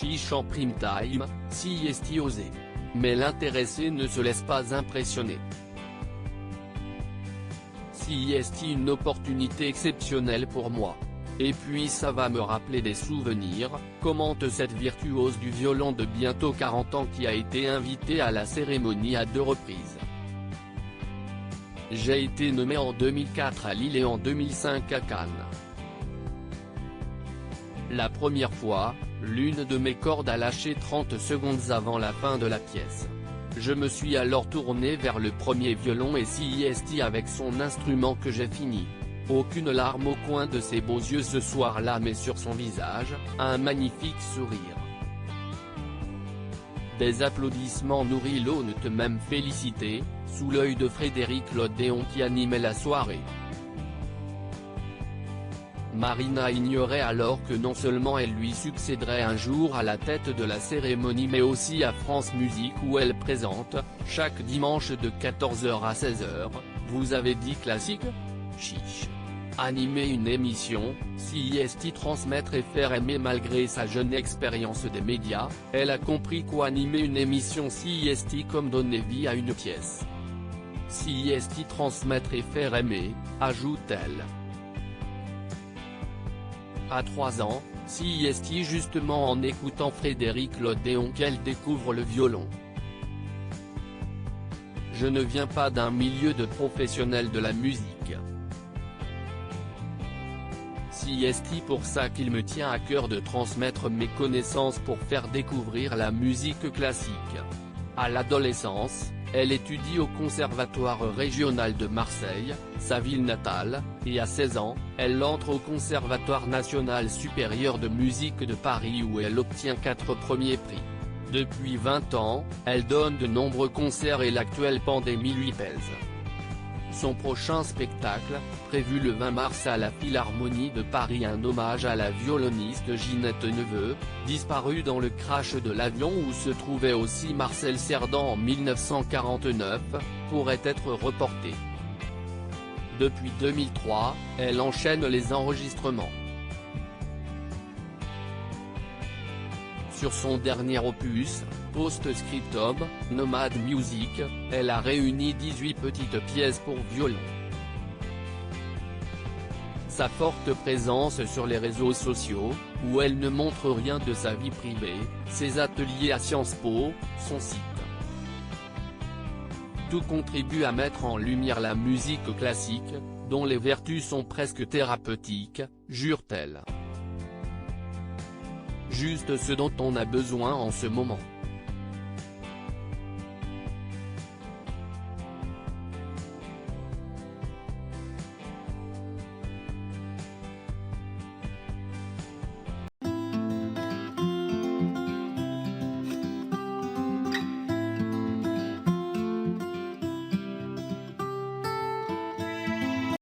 chiche en prime time, si est osé. Mais l'intéressé ne se laisse pas impressionner. Si est une opportunité exceptionnelle pour moi. Et puis ça va me rappeler des souvenirs, commente cette virtuose du violon de bientôt 40 ans qui a été invitée à la cérémonie à 2 reprises. J'ai été nommé en 2004 à Lille et en 2005 à Cannes. La première fois, l'une de mes cordes a lâché 30 secondes avant la fin de la pièce. Je me suis alors tourné vers le premier violon et si est avec son instrument que j'ai fini. Aucune larme au coin de ses beaux yeux ce soir-là mais sur son visage, un magnifique sourire. Des applaudissements nourris l'aune même félicité, sous l'œil de Frédéric Lodéon qui animait la soirée. Marina ignorait alors que non seulement elle lui succéderait un jour à la tête de la cérémonie mais aussi à France Musique où elle présente, chaque dimanche de 14h à 16h, Vous avez dit classique ? Chiche. Animer une émission, si est transmettre et faire aimer malgré sa jeune expérience des médias, elle a compris qu'animer une émission si est comme donner vie à une pièce. Si est transmettre et faire aimer, ajoute-t-elle. À 3 ans, si est justement en écoutant Frédéric Lodéon qu'elle découvre le violon. Je ne viens pas d'un milieu de professionnels de la musique. Si est pour ça qu'il me tient à cœur de transmettre mes connaissances pour faire découvrir la musique classique. À l'adolescence, elle étudie au Conservatoire régional de Marseille, sa ville natale, et à 16 ans, elle entre au Conservatoire national supérieur de musique de Paris où elle obtient 4 premiers prix. Depuis 20 ans, elle donne de nombreux concerts et l'actuelle pandémie lui pèse. Son prochain spectacle, prévu le 20 mars à la Philharmonie de Paris, un hommage à la violoniste Ginette Neveu, disparue dans le crash de l'avion où se trouvait aussi Marcel Cerdan en 1949, pourrait être reporté. Depuis 2003, elle enchaîne les enregistrements. Sur son dernier opus, Post-Scriptum, Nomad Music, elle a réuni 18 petites pièces pour violon. Sa forte présence sur les réseaux sociaux, où elle ne montre rien de sa vie privée, ses ateliers à Sciences Po, son site. Tout contribue à mettre en lumière la musique classique, dont les vertus sont presque thérapeutiques, jure-t-elle. Juste ce dont on a besoin en ce moment.